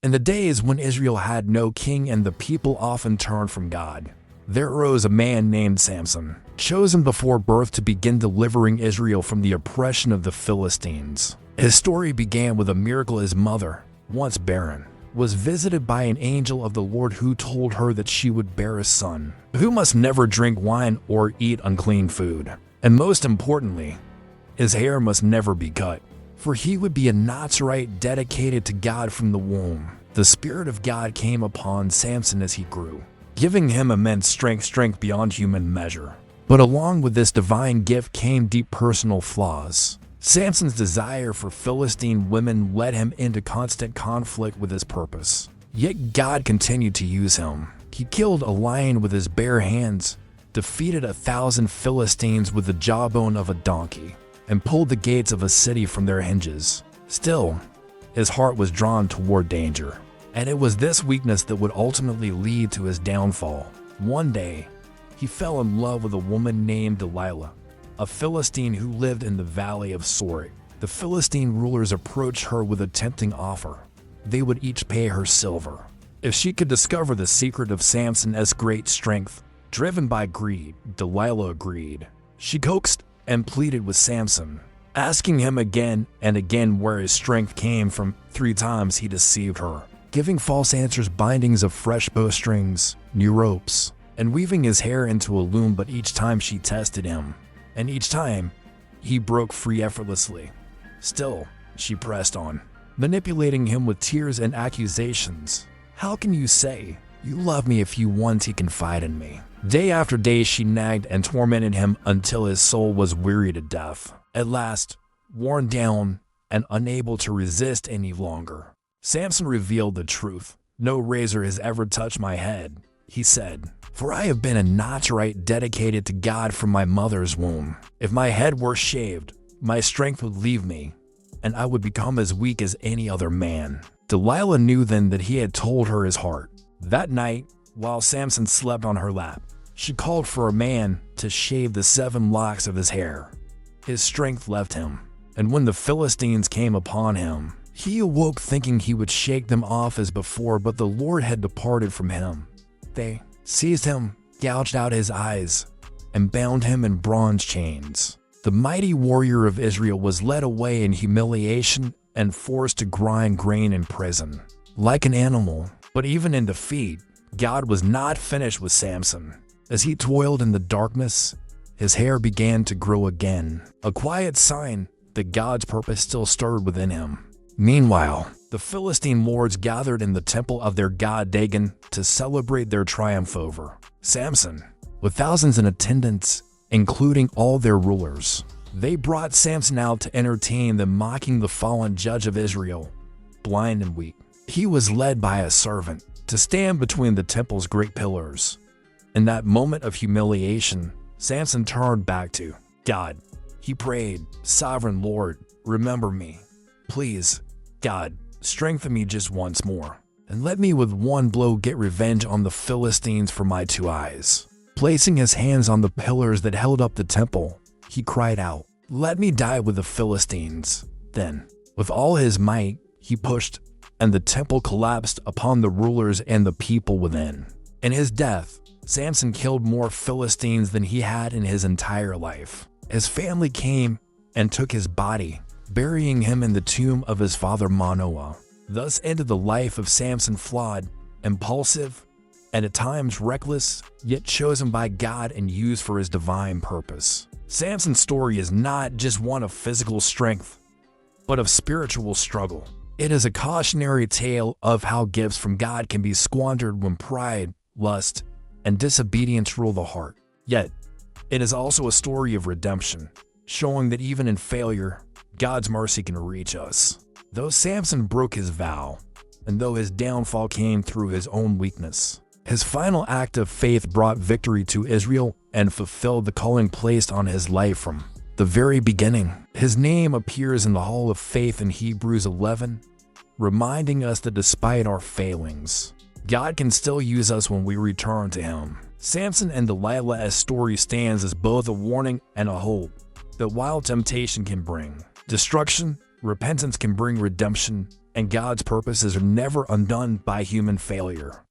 In the days when Israel had no king and the people often turned from God, there arose a man named Samson, chosen before birth to begin delivering Israel from the oppression of the Philistines. His story began with a miracle. His mother, once barren, was visited by an angel of the Lord who told her that she would bear a son, who must never drink wine or eat unclean food. And most importantly, his hair must never be cut, for he would be a Nazarite dedicated to God from the womb. The Spirit of God came upon Samson as he grew, giving him immense strength beyond human measure. But along with this divine gift came deep personal flaws. Samson's desire for Philistine women led him into constant conflict with his purpose. Yet God continued to use him. He killed a lion with his bare hands, defeated 1,000 Philistines with the jawbone of a donkey, and pulled the gates of a city from their hinges. Still, his heart was drawn toward danger, and it was this weakness that would ultimately lead to his downfall. One day, he fell in love with a woman named Delilah, a Philistine who lived in the valley of Sorek. The Philistine rulers approached her with a tempting offer. They would each pay her silver if she could discover the secret of Samson's great strength. Driven by greed, Delilah agreed. She coaxed and pleaded with Samson, asking him again and again where his strength came from. 3 times he deceived her, giving false answers, bindings of fresh bowstrings, new ropes, and weaving his hair into a loom. But each time she tested him, and each time he broke free effortlessly. Still, she pressed on, manipulating him with tears and accusations. "How can you say you love me if you once he confided in me?" Day after day she nagged and tormented him until his soul was weary to death. At last, worn down and unable to resist any longer, Samson revealed the truth. "No razor has ever touched my head," he said, "for I have been a Nazarite dedicated to God from my mother's womb. If my head were shaved, my strength would leave me, and I would become as weak as any other man." Delilah knew then that he had told her his heart. That night, while Samson slept on her lap, she called for a man to shave the 7 locks of his hair. His strength left him, and when the Philistines came upon him, he awoke thinking he would shake them off as before, but the Lord had departed from him. They seized him, gouged out his eyes, and bound him in bronze chains. The mighty warrior of Israel was led away in humiliation and forced to grind grain in prison, like an animal. But even in defeat, God was not finished with Samson. As he toiled in the darkness, his hair began to grow again, a quiet sign that God's purpose still stirred within him. Meanwhile, the Philistine lords gathered in the temple of their god Dagon to celebrate their triumph over Samson, with thousands in attendance, including all their rulers. They brought Samson out to entertain them, mocking the fallen judge of Israel, blind and weak. He was led by a servant to stand between the temple's great pillars. In that moment of humiliation, Samson turned back to God. He prayed, "Sovereign Lord, remember me. Please, God, strengthen me just once more, and let me with one blow get revenge on the Philistines for my 2 eyes." Placing his hands on the pillars that held up the temple, he cried out, "Let me die with the Philistines." Then, with all his might, he pushed, and the temple collapsed upon the rulers and the people within. In his death, Samson killed more Philistines than he had in his entire life. His family came and took his body, burying him in the tomb of his father Manoah. Thus ended the life of Samson, flawed, impulsive, and at times reckless, yet chosen by God and used for his divine purpose. Samson's story is not just one of physical strength, but of spiritual struggle. It is a cautionary tale of how gifts from God can be squandered when pride, lust, and disobedience rule the heart. Yet, it is also a story of redemption, showing that even in failure, God's mercy can reach us. Though Samson broke his vow, and though his downfall came through his own weakness, his final act of faith brought victory to Israel and fulfilled the calling placed on his life from the very beginning. His name appears in the Hall of Faith in Hebrews 11, reminding us that despite our failings, God can still use us when we return to Him. Samson and Delilah's story stands as both a warning and a hope that while temptation can bring destruction, repentance can bring redemption, and God's purposes are never undone by human failure.